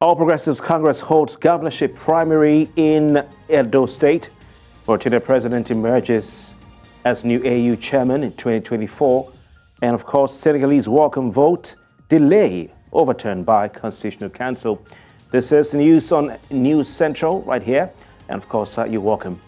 All Progressives Congress holds governorship primary in Edo State. Mauritania president emerges as new AU chairman in 2024. And of course, Senegalese welcome vote delay overturned by Constitutional Council. This is news on News Central right here. And of course, you're welcome.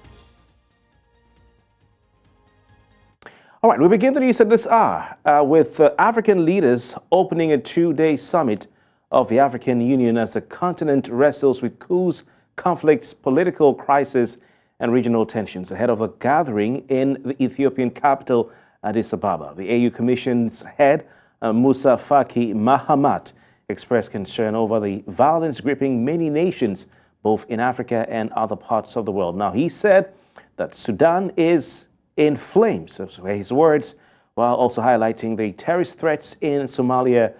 All right, we begin the news at this hour with African leaders opening a two-day summit of the African Union as the continent wrestles with coups, conflicts, political crisis, and regional tensions ahead of a gathering in the Ethiopian capital, Addis Ababa. The AU Commission's head, Musa Faki Mahamat, expressed concern over the violence gripping many nations, both in Africa and other parts of the world. Now, he said that Sudan is in flames, those were his words, while also highlighting the terrorist threats in Somalia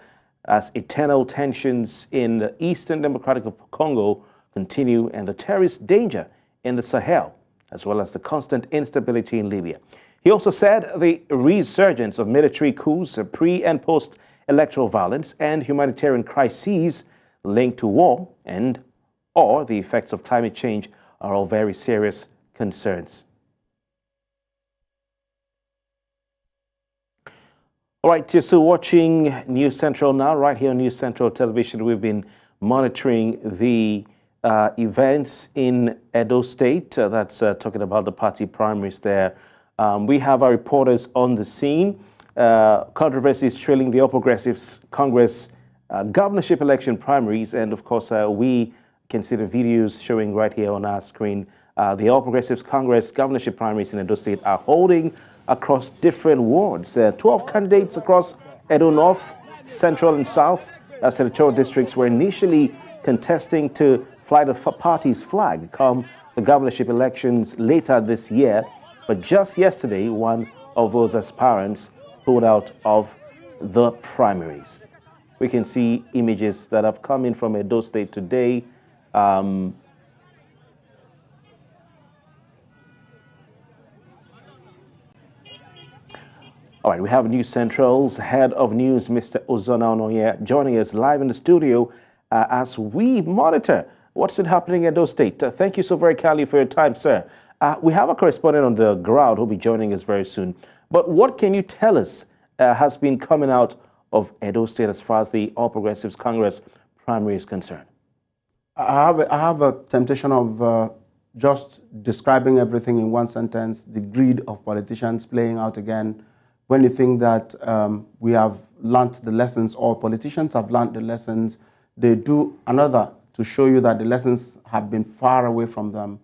as eternal tensions in the Eastern Democratic Congo continue and the terrorist danger in the Sahel, as well as the constant instability in Libya. He also said the resurgence of military coups, pre- and post-electoral violence, and humanitarian crises linked to war or the effects of climate change are all very serious concerns. All right, you're still watching News Central now, right here on News Central Television. We've been monitoring the events in Edo State. That's talking about the party primaries there. We have our reporters on the scene. Controversies trailing the All Progressives Congress governorship election primaries. And of course, we can see the videos showing right here on our screen. The All Progressives Congress governorship primaries in Edo State are holding across different wards. 12 candidates across Edo North, Central, and South senatorial districts were initially contesting to fly the party's flag come the governorship elections later this year. But just yesterday, one of those aspirants pulled out of the primaries. We can see images that have come in from Edo State today. All right, we have News Central's head of news, Mr. Ozona Onoye, joining us live in the studio as we monitor what's been happening at Edo State. Thank you so very kindly for your time, sir. We have a correspondent on the ground who'll be joining us very soon. But what can you tell us has been coming out of Edo State as far as the All Progressives Congress primary is concerned? I have a temptation of just describing everything in one sentence, the greed of politicians playing out again. When you think that we have learned the lessons, or politicians have learned the lessons, they do another to show you that the lessons have been far away from them.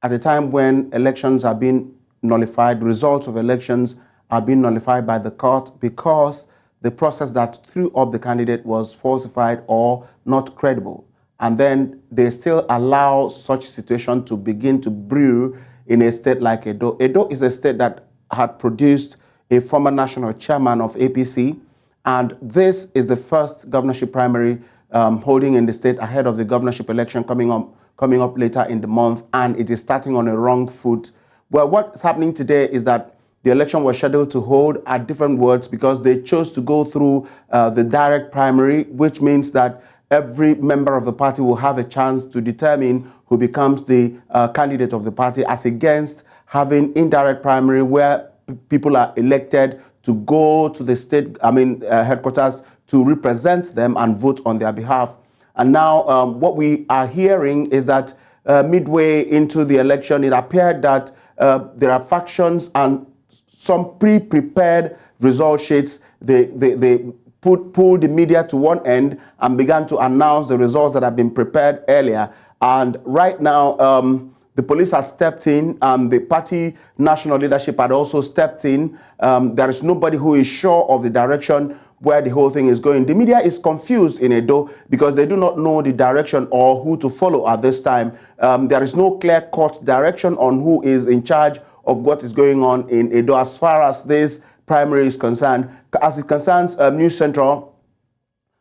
At a time when elections are being nullified, results of elections are being nullified by the court because the process that threw up the candidate was falsified or not credible. And then they still allow such situation to begin to brew in a state like Edo. Edo is a state that had produced a former national chairman of APC, and this is the first governorship primary holding in the state ahead of the governorship election coming up later in the month, and it is starting on a wrong foot. Well, what's happening today is that the election was scheduled to hold at different wards because they chose to go through the direct primary, which means that every member of the party will have a chance to determine who becomes the candidate of the party, as against having indirect primary where people are elected to go to the state, headquarters to represent them and vote on their behalf. And now what we are hearing is that midway into the election, it appeared that there are factions and some pre-prepared result sheets. They pulled the media to one end and began to announce the results that have been prepared earlier. And right now, the police has stepped in, the party national leadership had also stepped in. There is nobody who is sure of the direction where the whole thing is going. The media is confused in Edo because they do not know the direction or who to follow at this time. There is no clear-cut direction on who is in charge of what is going on in Edo as far as this primary is concerned. As it concerns News Central,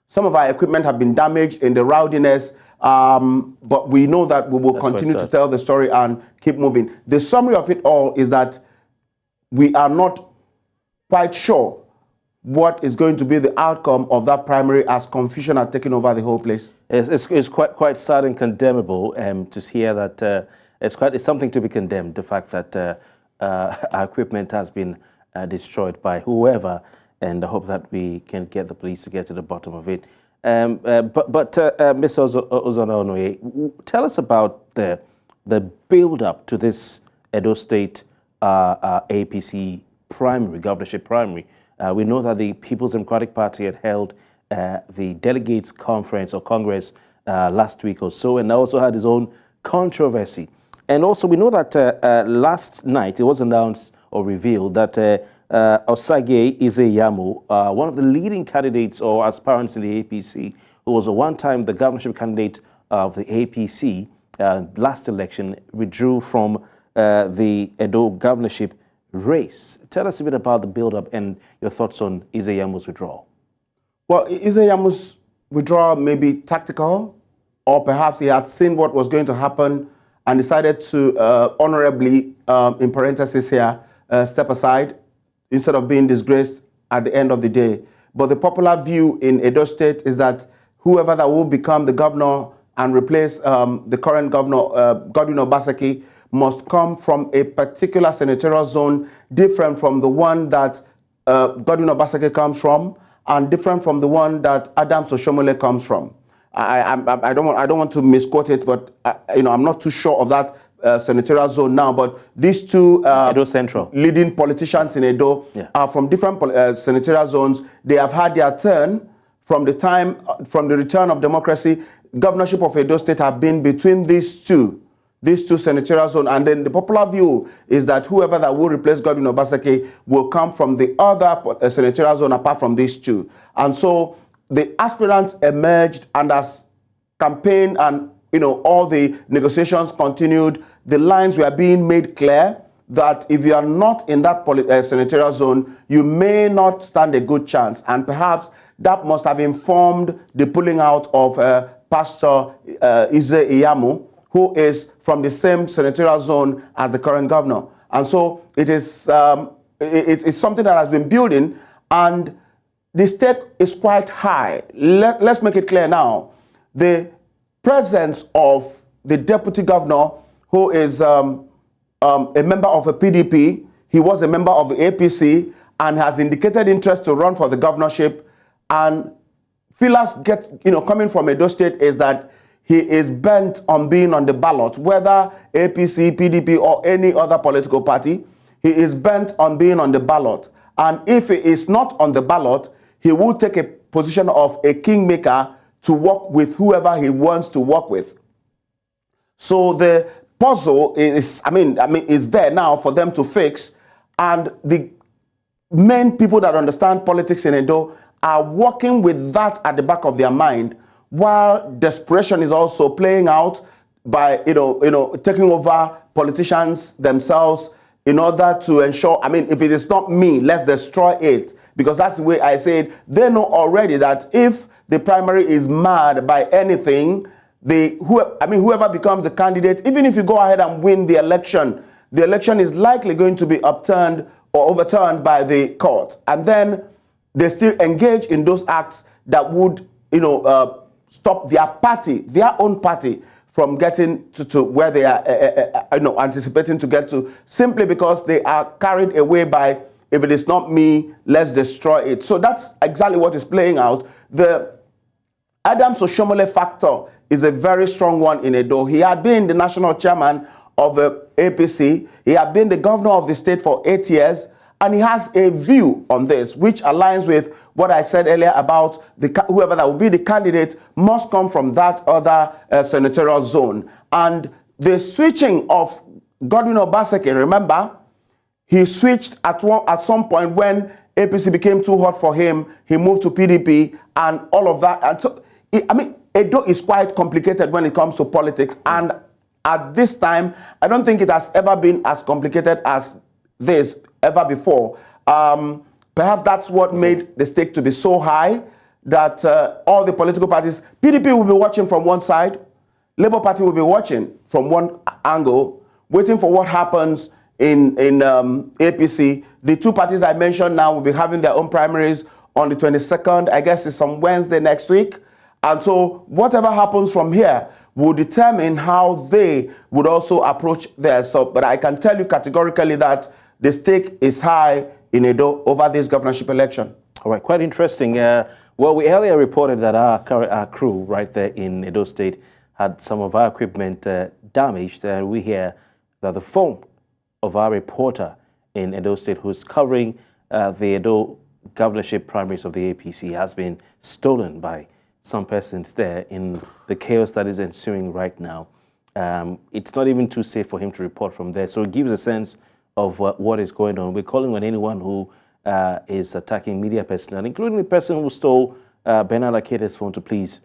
some of our equipment have been damaged in the rowdiness. But we know that we will continue to tell the story and keep moving. The summary of it all is that we are not quite sure what is going to be the outcome of that primary as confusion has taken over the whole place? It's quite sad and condemnable to hear that it's something to be condemned, the fact that our equipment has been destroyed by whoever, and I hope that we can get the police to get to the bottom of it. But Mr. Ozonoye, tell us about the build-up to this Edo State APC primary, governorship primary. We know that the People's Democratic Party had held the delegates conference or congress last week or so, and also had its own controversy. And also we know that last night it was announced or revealed that Osage Izeyamu, one of the leading candidates or aspirants in the APC, who was at one time the governorship candidate of the APC last election, withdrew from the Edo governorship race. Tell us a bit about the build-up and your thoughts on Izeyamu's withdrawal. Well, Izeyamu's withdrawal may be tactical, or perhaps he had seen what was going to happen and decided to honorably, in parentheses here, step aside instead of being disgraced at the end of the day. But the popular view in Edo State is that whoever that will become the governor and replace the current governor, Godwin Obaseki, must come from a particular senatorial zone different from the one that Godwin Obaseki comes from, and different from the one that Adams Oshomole comes from. I don't want to misquote it, but I'm not too sure of that senatorial zone now. But these two Edo Central leading politicians in Edo are from different senatorial zones. They have had their turn from the return of democracy. Governorship of Edo State have been between these two senatorial zones, and then the popular view is that whoever that will replace Godwin Obaseki will come from the other senatorial zone apart from these two. And so the aspirants emerged, and as campaign and all the negotiations continued, the lines were being made clear that if you are not in that senatorial zone, you may not stand a good chance. And perhaps that must have informed the pulling out of Pastor Izeyamu, who is from the same senatorial zone as the current governor. And so it is it's something that has been building, and the stake is quite high. Let's make it clear now. The presence of the deputy governor, who is a member of the PDP, he was a member of the APC, and has indicated interest to run for the governorship. And feelers coming from Edo State is that he is bent on being on the ballot, whether APC, PDP, or any other political party. He is bent on being on the ballot. And if he is not on the ballot, he will take a position of a kingmaker to work with whoever he wants to work with. So the puzzle is, is there now for them to fix. And the main people that understand politics in Edo are working with that at the back of their mind, while desperation is also playing out by taking over politicians themselves in order to ensure, if it is not me, let's destroy it. Because that's the way I say it. They know already that if the primary is marred by anything, whoever becomes the candidate, even if you go ahead and win the election is likely going to be upturned or overturned by the court. And then they still engage in those acts that would stop their own party from getting to where they are anticipating to get to, simply because they are carried away by, if it is not me, let's destroy it. So that's exactly what is playing out. The Adams Oshomole factor is a very strong one in Edo. He had been the national chairman of the APC. He had been the governor of the state for 8 years, and he has a view on this, which aligns with what I said earlier about whoever that will be the candidate must come from that other senatorial zone. And the switching of Godwin Obaseki, remember, he switched at some point when APC became too hot for him. He moved to PDP and all of that. And so, Edo is quite complicated when it comes to politics. And at this time, I don't think it has ever been as complicated as this ever before. Perhaps that's what made the stake to be so high that all the political parties, PDP will be watching from one side, Labour Party will be watching from one angle, waiting for what happens in APC. The two parties I mentioned now will be having their own primaries on the 22nd. I guess it's on Wednesday next week. And so whatever happens from here will determine how they would also approach theirs. So, but I can tell you categorically that the stake is high in Edo over this governorship election. All right, quite interesting. Well, we earlier reported that our crew right there in Edo State had some of our equipment damaged. We hear that the phone of our reporter in Edo State who's covering the Edo governorship primaries of the APC has been stolen by some persons there in the chaos that is ensuing right now. It's not even too safe for him to report from there. So it gives a sense of what is going on. We're calling on anyone who is attacking media personnel, including the person who stole Bernard Akete's phone, to please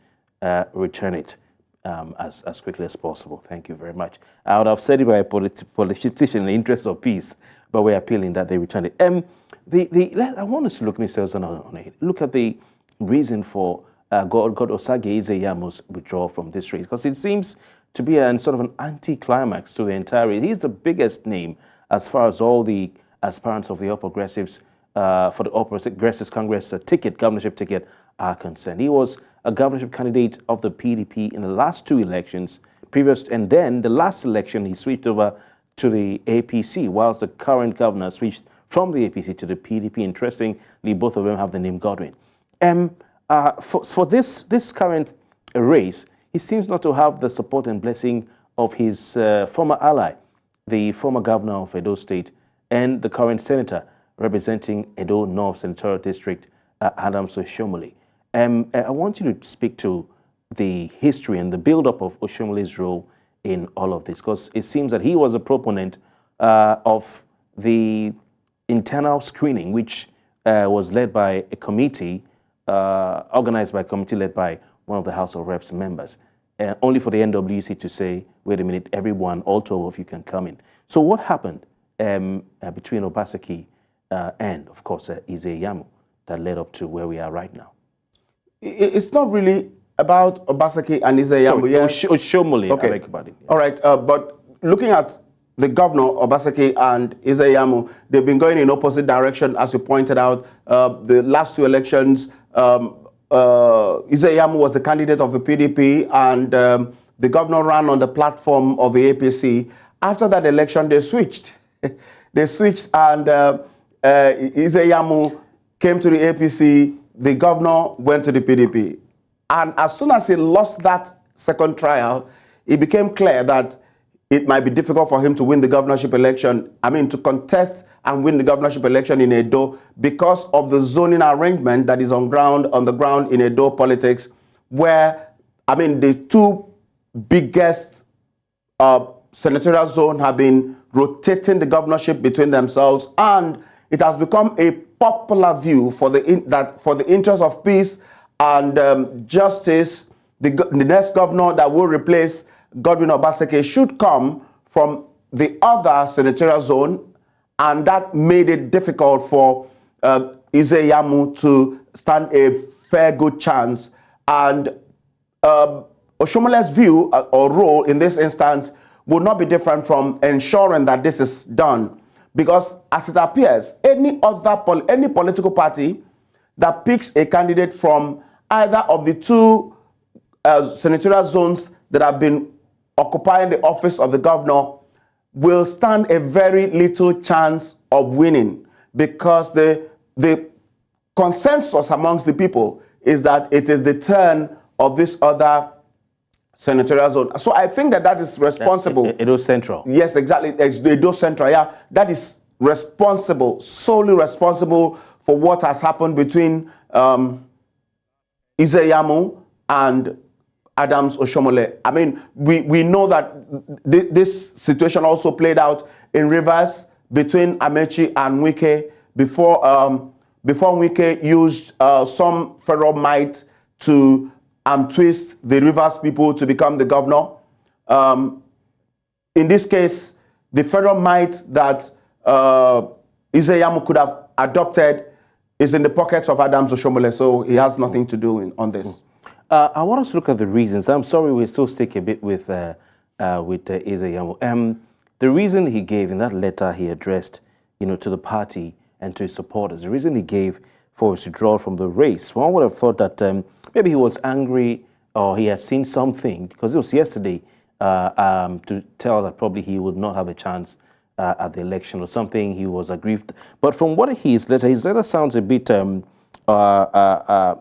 return it as quickly as possible. Thank you very much. I would have said it by a politician in the interest of peace, but we're appealing that they return it. I want us to look, Mr. Ozana, look at the reason for God Osage Izeyamu's withdrawal from this race, because it seems to be a sort of an anti-climax to the entire race. He's the biggest name as far as all the aspirants of the All Progressives for the All Progressives Congress governorship ticket are concerned. He was a governorship candidate of the PDP in the last two elections, and then the last election he switched over to the APC, whilst the current governor switched from the APC to the PDP. Interestingly, both of them have the name Godwin. For this current race, he seems not to have the support and blessing of his former ally, the former governor of Edo State and the current senator representing Edo North Senatorial District, Adams Oshomole. I want you to speak to the history and the build-up of Oshomole's role in all of this, because it seems that he was a proponent of the internal screening, which was led by a committee, organized by a committee led by one of the House of Reps members, only for the NWC to say, wait a minute, everyone, all 12 of you can come in. So what happened between Obaseki and, of course, Izeyamu that led up to where we are right now? It's not really about Obaseki and Izeyamu. Oshomole, okay. I beg your pardon. Yeah. All right, but looking at the governor, Obaseki, and Izeyamu, they've been going in opposite direction, as you pointed out. The last two elections, Izeyamu was the candidate of the PDP, and the governor ran on the platform of the APC. After that election, they switched. They switched, and Izeyamu came to the APC, the governor went to the PDP. And as soon as he lost that second trial, it became clear that it might be difficult for him to win the governorship election, to contest and win the governorship election in Edo, because of the zoning arrangement that is on the ground in Edo politics, where, the two biggest senatorial zone have been rotating the governorship between themselves, and it has become a popular view for the interest of peace and justice, the next governor that will replace Godwin Obaseki should come from the other senatorial zone, and that made it difficult for Izeyamu to stand a fair good chance. And Oshomole's view or role in this instance would not be different from ensuring that this is done, because as it appears, any political party that picks a candidate from either of the two senatorial zones that have been occupying the office of the governor will stand a very little chance of winning, because the consensus amongst the people is that it is the turn of this other senatorial zone. So I think that is responsible. That's Edo Central. Yes, exactly. Edo Central, yeah. That is responsible, solely responsible for what has happened between Izeyamu and Adams Oshomole. We know that this situation also played out in Rivers between Amechi and Wike before Wike used some federal might to twist the Rivers people to become the governor. In this case, the federal might that Izeyamu could have adopted is in the pockets of Adams Oshomole, so he has nothing to do on this. I want us to look at the reasons. I'm sorry, we still stick a bit with Izeyamu. The reason he gave in that letter he addressed, to the party and to his supporters, the reason he gave for his withdrawal from the race. One would have thought that maybe he was angry or he had seen something, because it was yesterday, to tell that probably he would not have a chance at the election or something. He was aggrieved. But from what his letter sounds a bit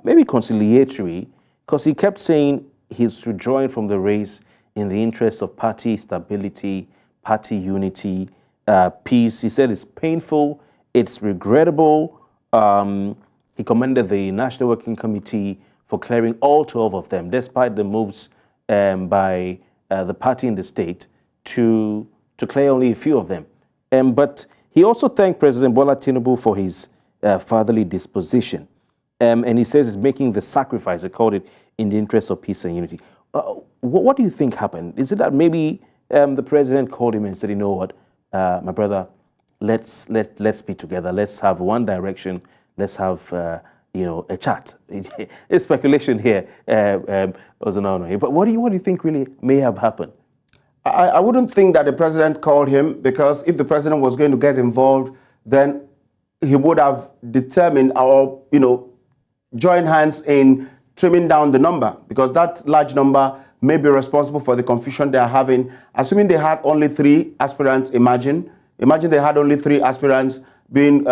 maybe conciliatory, because he kept saying he's withdrawing from the race in the interest of party stability, party unity, peace. He said it's painful, it's regrettable. He commended the National Working Committee for clearing all 12 of them, despite the moves by the party in the state to clear only a few of them. But he also thanked President Bola Tinubu for his fatherly disposition. And he says he's making the sacrifice, he called it, in the interest of peace and unity. What do you think happened? Is it that maybe the president called him and said, you know what, my brother, let's be together, let's have one direction, let's have a chat. It's speculation here, but what do you think really may have happened? I wouldn't think that the president called him, because if the president was going to get involved, then he would have determined or join hands in trimming down the number, because that large number may be responsible for the confusion they are having. Assuming they had only 3 aspirants, imagine they had only 3 aspirants being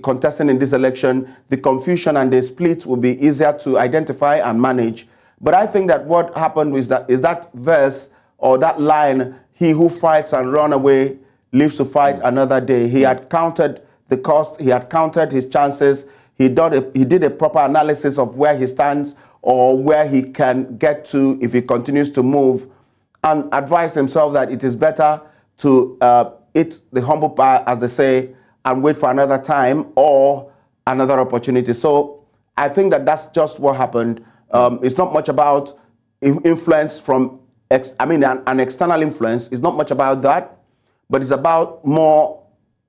contesting in this election, the confusion and the split will be easier to identify and manage. But I think that what happened is that verse or that line, he who fights and run away lives to fight another day. He had counted the cost, he had counted his chances, he did a proper analysis of where he stands or where he can get to if he continues to move, and advised himself that it is better to eat the humble pie, as they say, and wait for another time or another opportunity. So I think that that's just what happened. It's not much about influence from, an external influence. It's not much about that, but it's about more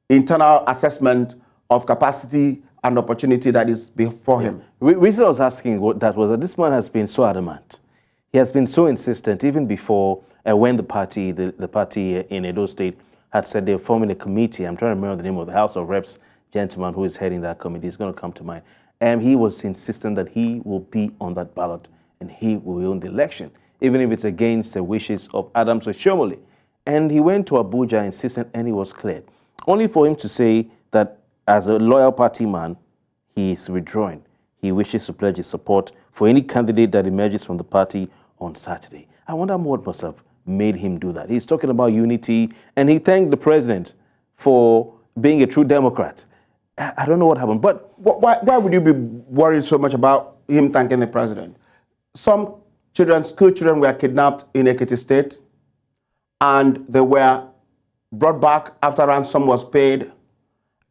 internal assessment of capacity and opportunity that is before him. Reason I was asking was that this man has been so adamant. He has been so insistent, even before when the party in Edo State had said they're forming a committee. I'm trying to remember the name of the House of Reps gentleman who is heading that committee. He's going to come to mind. And he was insistent that he will be on that ballot and he will win the election, even if it's against the wishes of Adams Oshomole. And he went to Abuja insistent, and he was cleared, only for him to say that as a loyal party man, he is withdrawing. He wishes to pledge his support for any candidate that emerges from the party on Saturday. I wonder what must have made him do that. He's talking about unity, and he thanked the president for being a true Democrat. I don't know what happened, but why would you be worried so much about him thanking the president? Some school children were kidnapped in Ekiti State, and they were brought back after ransom was paid,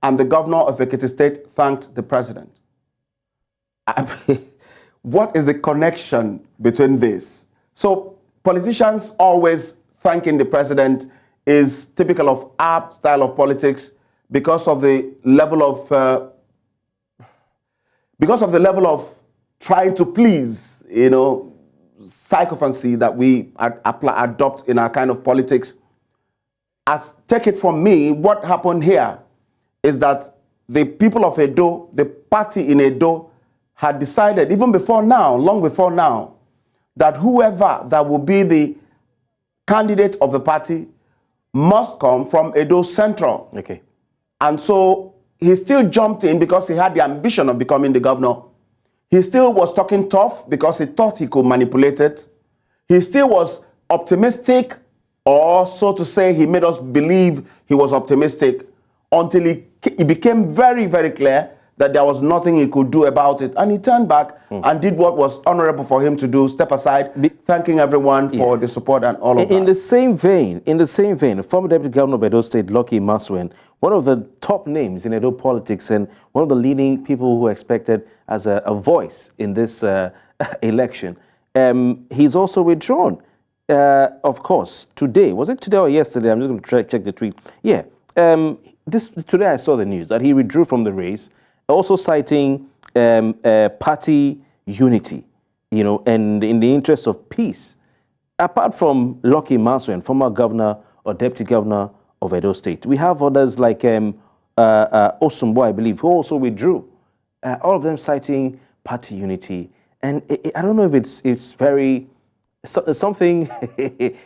and the governor of Ekiti State thanked the president. What is the connection between this? So politicians always thanking the president is typical of our style of politics because of the level of trying to please, sycophancy that we adopt in our kind of politics. Take it from me, what happened here is that the people of Edo, the party in Edo, had decided, even before now, long before now, that whoever that will be the candidate of the party must come from Edo Central. Okay. And so he still jumped in because he had the ambition of becoming the governor. He still was talking tough because he thought he could manipulate it. He still was optimistic, or so to say, he made us believe he was optimistic until it became very, very clear that there was nothing he could do about it. And he turned back and did what was honorable for him to do, step aside, thanking everyone for the support and all of that. In the same vein, former Deputy Governor of Edo State, Lucky Maswen, one of the top names in Edo politics and one of the leading people who are expected as a voice in this election, he's also withdrawn. Of course, today, was it today or yesterday? I'm just going to check the tweet. Yeah, today I saw the news that he withdrew from the race, also citing party unity, and in the interest of peace. Apart from Lucky Maswen, former governor or deputy governor of Edo State, we have others like Osumbo, I believe, who also withdrew. all of them citing party unity. And I don't know if it's very something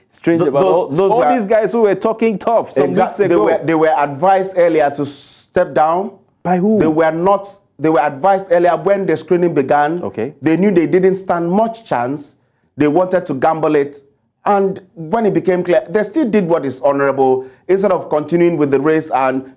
strange about all these guys who were talking tough some weeks ago. They were advised earlier to step down. By who? They were not. They were advised earlier when the screening began. Okay. They knew they didn't stand much chance. They wanted to gamble it. And when it became clear, they still did what is honorable instead of continuing with the race and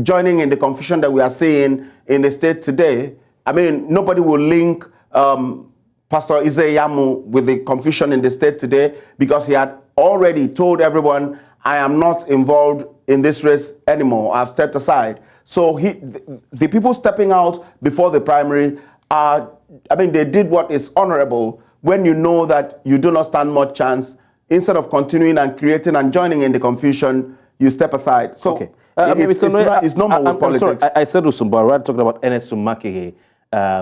joining in the confusion that we are seeing in the state today. I mean, nobody will link Pastor Ize-Iyamu with the confusion in the state today because he had already told everyone, I am not involved in this race anymore. I've stepped aside. So the people stepping out before the primary are, I mean, they did what is honorable when you know that you do not stand much chance. Instead of continuing and creating and joining in the confusion, you step aside. So okay. It's normal with politics. Sorry, I said Usumba, we're talking about Ernest Umakehe,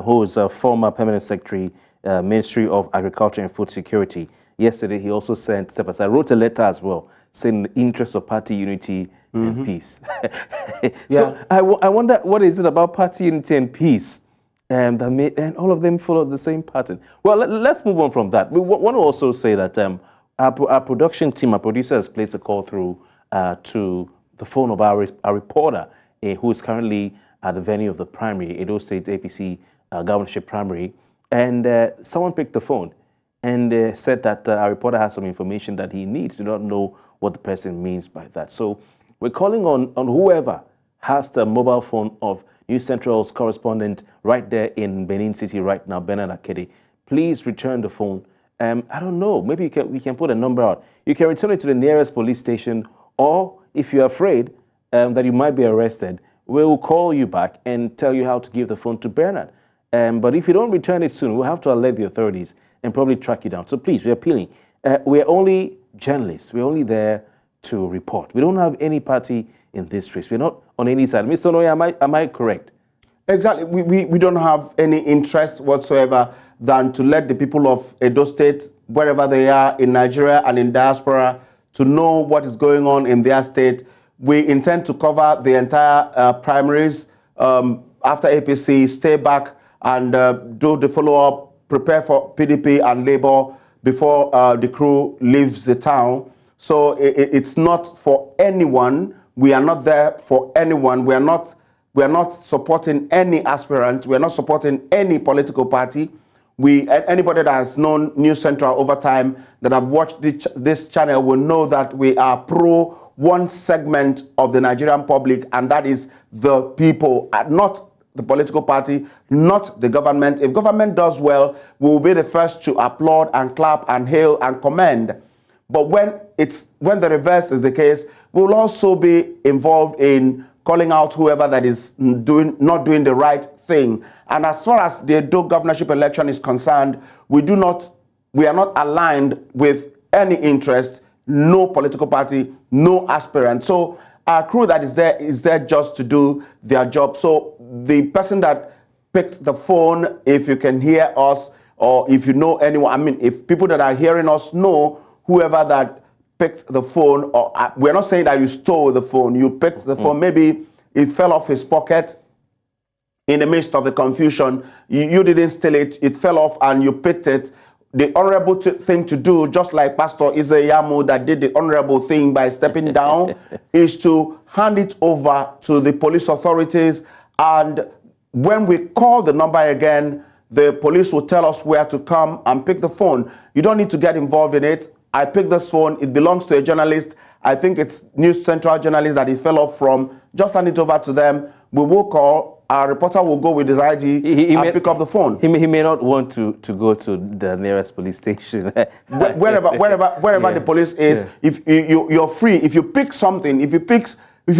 who is a former permanent secretary, Ministry of Agriculture and Food Security. Yesterday, he also sent, step aside, wrote a letter as well, saying the interest of party unity and peace. So I wonder, what is it about party unity and peace and all of them follow the same pattern? Well, let's move on from that. We want to also say that our production team, our producer, has placed a call through to the phone of our reporter who is currently at the venue of the primary, Edo State APC governorship primary. And someone picked the phone and said that our reporter has some information that he needs. Do not know what the person means by that. So we're calling on whoever has the mobile phone of News Central's correspondent right there in Benin City right now, Bernard Akede. Please return the phone. I don't know, maybe we can put a number out. You can return it to the nearest police station, or if you're afraid that you might be arrested, we'll call you back and tell you how to give the phone to Bernard. But if you don't return it soon, we'll have to alert the authorities and probably track you down. So please, we're appealing. We're only journalists. We're only there to report. We don't have any party in this race. We're not on any side. Mr. Noya, am I correct? Exactly. We don't have any interest whatsoever than to let the people of Edo State, wherever they are in Nigeria and in diaspora, to know what is going on in their state. We intend to cover the entire primaries after APC, stay back and do the follow-up, prepare for PDP and Labour before the crew leaves the town. So it's not for anyone. We are not there for anyone. We are not supporting any aspirant. We are not supporting any political party. Anybody that has known News Central over time, that have watched this channel, will know that we are pro one segment of the Nigerian public, and that is the people, not the political party, not the government. If government does well, we will be the first to applaud and clap and hail and commend. But when the reverse is the case, we will also be involved in calling out whoever that is not doing the right thing. And as far as the Edo governorship election is concerned, we are not aligned with any interest, no political party, no aspirant. So our crew that is there just to do their job. So the person that picked the phone, if you can hear us, or if you know anyone, I mean, if people that are hearing us know whoever that picked the phone, or we're not saying that you stole the phone, you picked the phone, maybe it fell off his pocket in the midst of the confusion. You didn't steal it, it fell off and you picked it. The honorable thing to do, just like Pastor Ize-Iyamu that did the honorable thing by stepping down, is to hand it over to the police authorities. And when we call the number again, the police will tell us where to come and pick the phone. You don't need to get involved in it. I picked this phone, it belongs to a journalist. I think it's News Central journalist that it fell off from. Just hand it over to them. We will call. Our reporter will go with his ID and pick up the phone. He may not want to go to the nearest police station. wherever the police is, if you're free. If you pick something, if you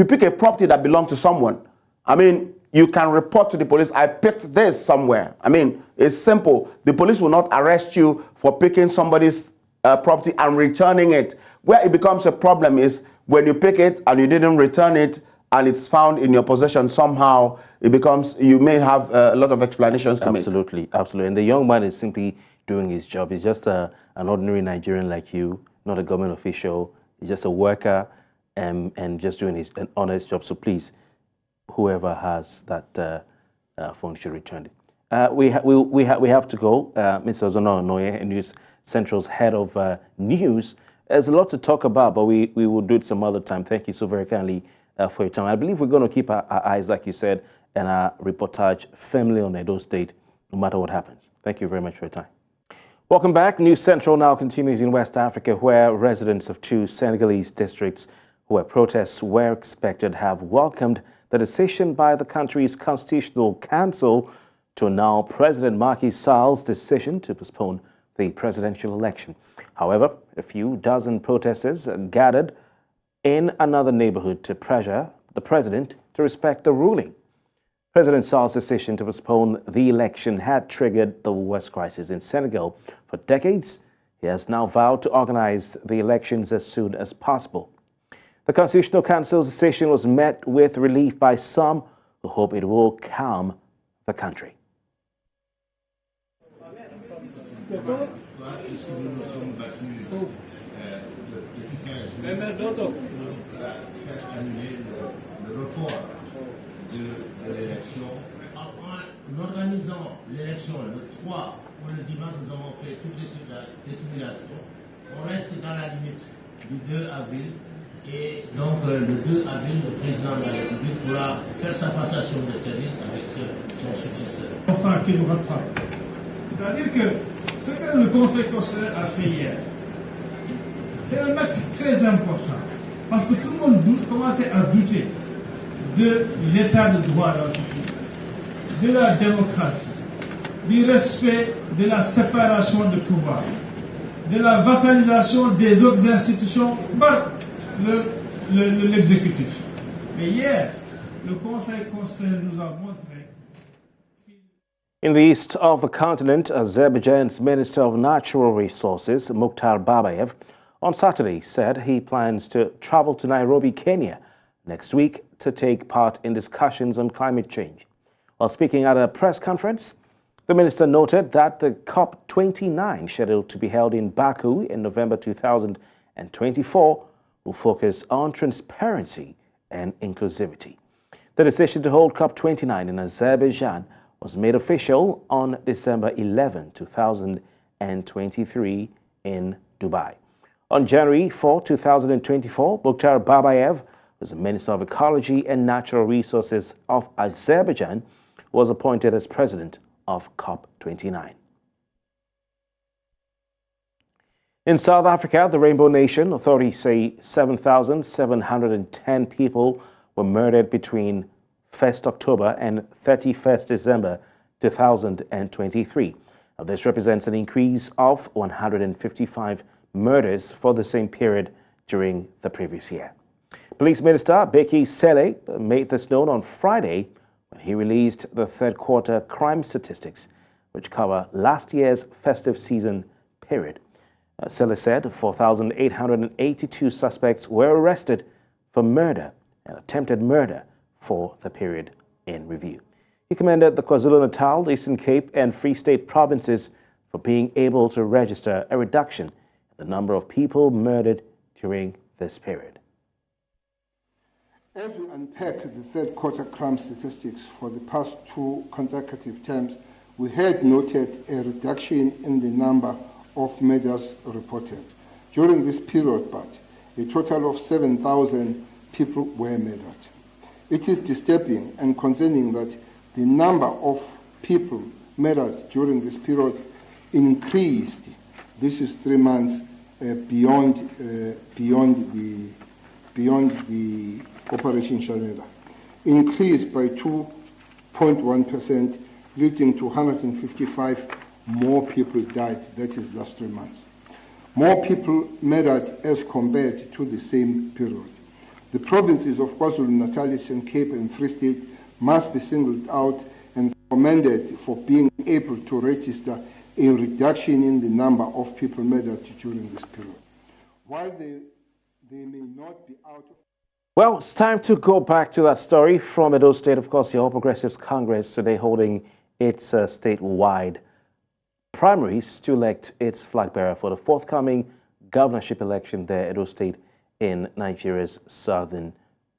pick a property that belongs to someone, I mean, you can report to the police, I picked this somewhere. I mean, it's simple. The police will not arrest you for picking somebody's property and returning it. Where it becomes a problem is when you pick it and you didn't return it and it's found in your possession somehow, it becomes, you may have a lot of explanations to make. Absolutely. And the young man is simply doing his job. He's just an ordinary Nigerian like you, not a government official. He's just a worker and just doing an honest job. So please, whoever has that phone should return it. We have to go. Mr. Ozono Noye, News Central's head of news. There's a lot to talk about, but we will do it some other time. Thank you so very kindly for your time. I believe we're going to keep our eyes, like you said, and our reportage firmly on Edo State, no matter what happens. Thank you very much for your time. Welcome back. News Central now continues in West Africa, where residents of two Senegalese districts where protests were expected have welcomed the decision by the country's Constitutional Council to annul President Macky Sall's decision to postpone the presidential election. However, a few dozen protesters gathered in another neighborhood to pressure the president to respect the ruling. President Sall's decision to postpone the election had triggered the worst crisis in Senegal for decades. He has now vowed to organize the elections as soon as possible. The Constitutional Council's decision was met with relief by some who hope it will calm the country. De l'élection. En organisant l'élection le 3 ou le dimanche, nous avons fait toutes les simulations. On reste dans la limite du 2 avril. Et donc le 2 avril, le président de la République pourra faire sa passation de service avec son successeur. C'est important qu'il nous rattrape. C'est-à-dire que ce que le Conseil constitutionnel a fait hier, c'est un acte très important. Parce que tout le monde commençait à douter de l'état de droit dans ce pays, de la démocratie, du respect de la séparation de pouvoir, de la vassalisation des autres institutions par l'exécutif. Mais hier, le Conseil constitutionnel nous a montré. In the east of the continent, Azerbaijan's Minister of Natural Resources, Mukhtar Babayev, on Saturday said he plans to travel to Nairobi, Kenya, next week to take part in discussions on climate change. While speaking at a press conference, the minister noted that the COP29, scheduled to be held in Baku in November 2024, will focus on transparency and inclusivity. The decision to hold COP29 in Azerbaijan was made official on December 11, 2023 in Dubai. On January 4, 2024, Mukhtar Babayev, as the Minister of Ecology and Natural Resources of Azerbaijan, was appointed as president of COP29. In South Africa, the Rainbow Nation authorities say 7,710 people were murdered between 1st October and 31st December 2023. Now, this represents an increase of 155 murders for the same period during the previous year. Police Minister Beki Sele made this known on Friday when he released the third quarter crime statistics, which cover last year's festive season period. Sele said 4,882 suspects were arrested for murder and attempted murder for the period in review. He commended the KwaZulu-Natal, Eastern Cape, and Free State provinces for being able to register a reduction in the number of people murdered during this period. As we unpack the third quarter crime statistics for the past two consecutive terms, we had noted a reduction in the number of murders reported. During this period, but a total of 7,000 people were murdered. It is disturbing and concerning that the number of people murdered during this period increased. This is 3 months beyond the Operation Shanela, increased by 2.1%, leading to 155 more people died, that is last 3 months. More people murdered as compared to the same period. The provinces of KwaZulu-Natal, Eastern Cape and Free State must be singled out and commended for being able to register a reduction in the number of people murdered during this period. While they may not be out of... Well, it's time to go back to that story from Edo State. Of course, the All Progressives Congress today holding its statewide primaries to elect its flag bearer for the forthcoming governorship election there, Edo State, in Nigeria's southern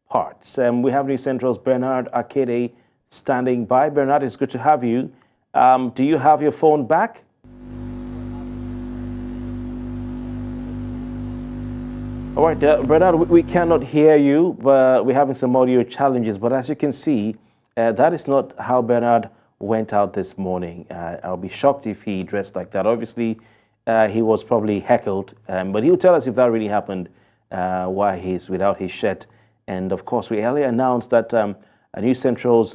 parts. We have News Central's Bernard Akede standing by. Bernard, it's good to have you. Do you have your phone back? All right, Bernard, we cannot hear you, but we're having some audio challenges. But as you can see, that is not how Bernard went out this morning. I'll be shocked if he dressed like that. Obviously, he was probably heckled, but he'll tell us if that really happened, why he's without his shirt. And of course, we earlier announced that News Central's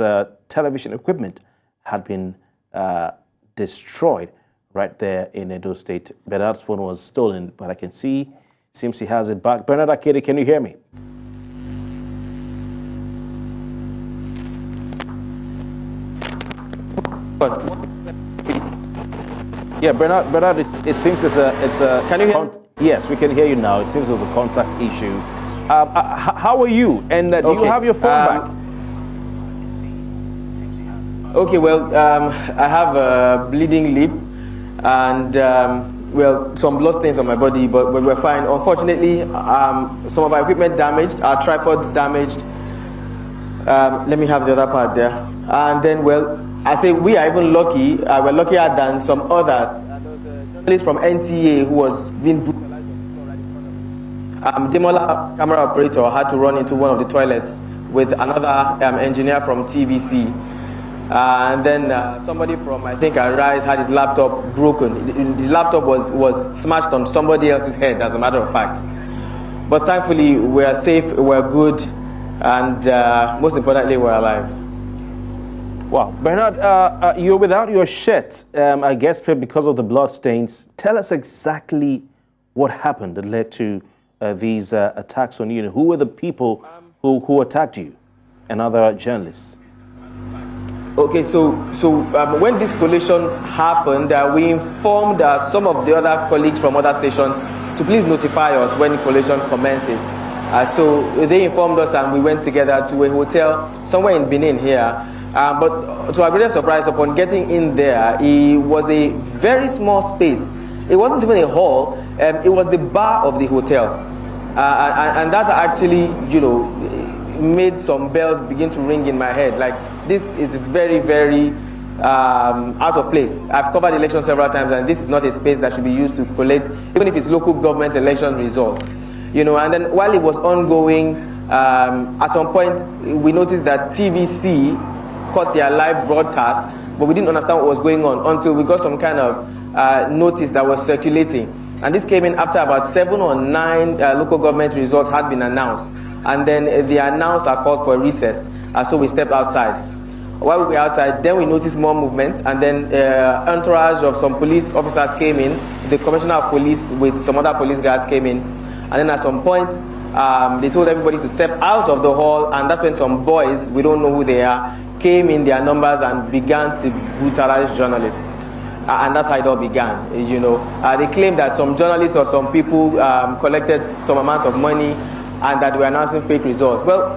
television equipment had been destroyed right there in Edo State. Bernard's phone was stolen, but I can see, seems he has it back. Bernard Akede, can you hear me? Yeah, Bernard, it seems it's a. Can you hear? Yes, we can hear you now. It seems it was a contact issue. How are you? And do you have your phone back? Okay, well, I have a bleeding lip and well, some blood stains on my body, but we're fine. Unfortunately, some of our equipment damaged, our tripods damaged. Let me have the other part there. And then, well, I say we are even lucky. We're luckier than some others. There was a journalist from NTA who was being brutalized on the floor right in front of me. Demola, camera operator, had to run into one of the toilets with another engineer from TVC. And then somebody from, I think, Arise had his laptop broken. His laptop was smashed on somebody else's head, as a matter of fact. But thankfully, we're safe, we're good, and most importantly, we're alive. Wow. Bernard, you're without your shirt, I guess because of the blood stains. Tell us exactly what happened that led to these attacks on you. Who were the people who attacked you and other journalists? Okay, so when this collision happened, we informed some of the other colleagues from other stations to please notify us when the collision commences. So they informed us and we went together to a hotel somewhere in Benin here. But to our greatest surprise, upon getting in there, it was a very small space. It wasn't even a hall, it was the bar of the hotel. And that actually, you know, made some bells begin to ring in my head. Like, this is very, very out of place. I've covered elections several times, and this is not a space that should be used to collate, even if it's local government election results. You know, and then while it was ongoing, at some point we noticed that TVC caught their live broadcast, but we didn't understand what was going on until we got some kind of notice that was circulating. And this came in after about 7 or 9 local government results had been announced. And then they announced our call for recess, so we stepped outside. While we were outside, then we noticed more movement, and then entourage of some police officers came in. The commissioner of police with some other police guards came in, and then at some point they told everybody to step out of the hall, and that's when some boys, we don't know who they are, came in their numbers and began to brutalize journalists. And that's how it all began. You know, they claimed that some journalists or some people collected some amount of money and that we were announcing fake results. Well,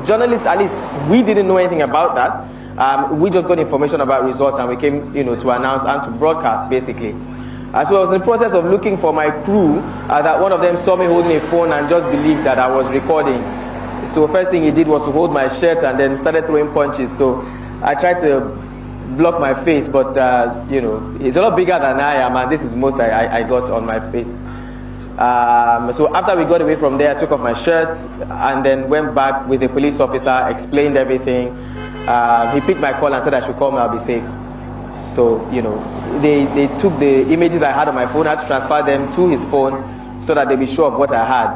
journalists, at least we didn't know anything about that. We just got information about results and we came, you know, to announce and to broadcast, basically. So I was in the process of looking for my crew, that one of them saw me holding a phone and just believed that I was recording. So first thing he did was to hold my shirt and then started throwing punches. So I tried to block my face, but you know, it's a lot bigger than I am, and this is the most I got on my face. So after we got away from there, I took off my shirt and then went back with a police officer, explained everything. He picked my call and said I should call me, I'll be safe. So, you know, they took the images I had on my phone, I had to transfer them to his phone so that they'd be sure of what I had,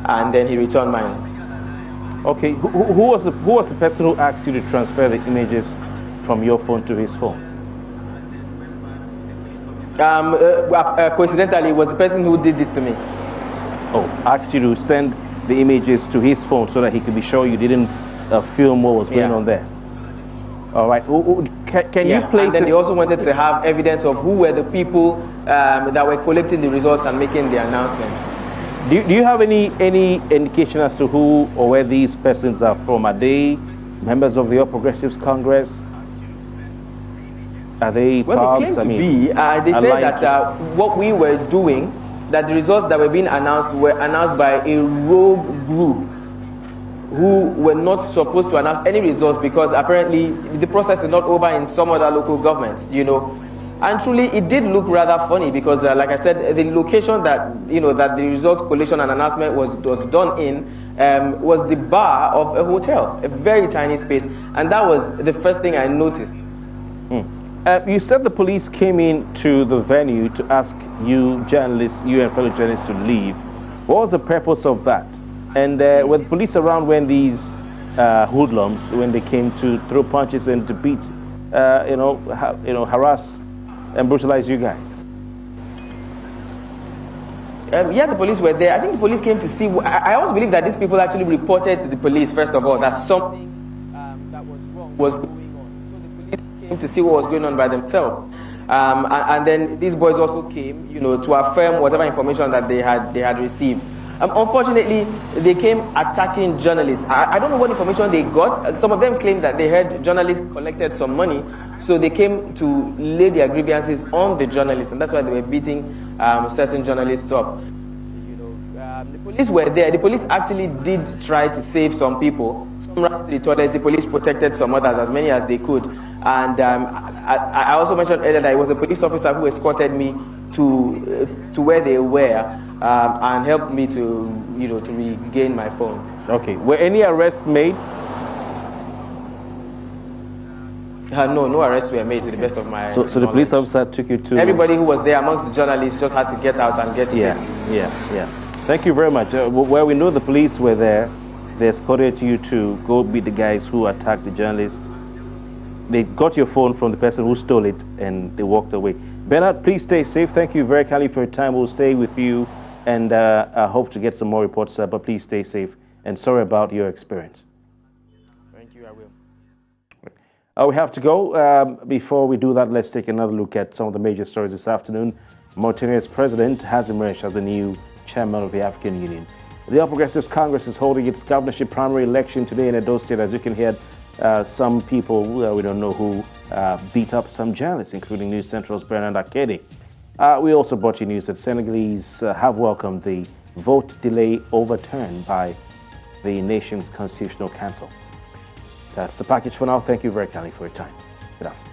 and then he returned mine. Okay, who was the person who asked you to transfer the images from your phone to his phone? Coincidentally, it was the person who did this to me. Oh, asked you to send the images to his phone so that he could be sure you didn't film what was going on there. All right. Can you place? And then they also wanted to have evidence of who were the people that were collecting the results and making the announcements. Do you have any indication as to who or where these persons are from? Are they members of the All Progressives Congress? Are they well, they claim to be. They said that what we were doing, that the results that were being announced were announced by a rogue group who were not supposed to announce any results because apparently the process is not over in some other local governments, you know. And truly, it did look rather funny because, like I said, the location that, you know, that the results collation and announcement was done in was the bar of a hotel, a very tiny space. And that was the first thing I noticed. You said the police came in to the venue to ask you journalists, you and fellow journalists to leave. What was the purpose of that? And were the police around when these hoodlums, when they came to throw punches and to beat, harass and brutalize you guys? Yeah, the police were there. I think the police came to see. I always believe that these people actually reported to the police, first of all, that something that was wrong was going on. So the police came to see what was going on by themselves. And then these boys also came, you know, to affirm whatever information that they had received. Unfortunately, they came attacking journalists. I don't know what information they got. Some of them claimed that they heard journalists collected some money, so they came to lay their grievances on the journalists, and that's why they were beating certain journalists up. You know, the police were there. The police actually did try to save some people. Some ran to the toilet. The police protected some others, as many as they could. And I also mentioned earlier that it was a police officer who escorted me to where they were. And helped me to regain my phone. Okay. Were any arrests made? No arrests were made to the best of my So the police officer took you to... Everybody who was there amongst the journalists just had to get out and get to safety. Yeah. Thank you very much. Well, we know the police were there. They escorted you to go beat the guys who attacked the journalists. They got your phone from the person who stole it and they walked away. Bernard, please stay safe. Thank you very kindly for your time. We'll stay with you. And I hope to get some more reports, but please stay safe. And sorry about your experience. Thank you, I will. We have to go. Before we do that, let's take another look at some of the major stories this afternoon. Mauritania's president has emerged as the new chairman of the African Union. The All Progressives Congress is holding its governorship primary election today in Edo State. As you can hear, some people, we don't know who, beat up some journalists, including News Central's Bernard Akede. We also brought you news that Senegalese have welcomed the vote delay overturned by the nation's Constitutional Council. That's the package for now. Thank you very kindly for your time. Good afternoon.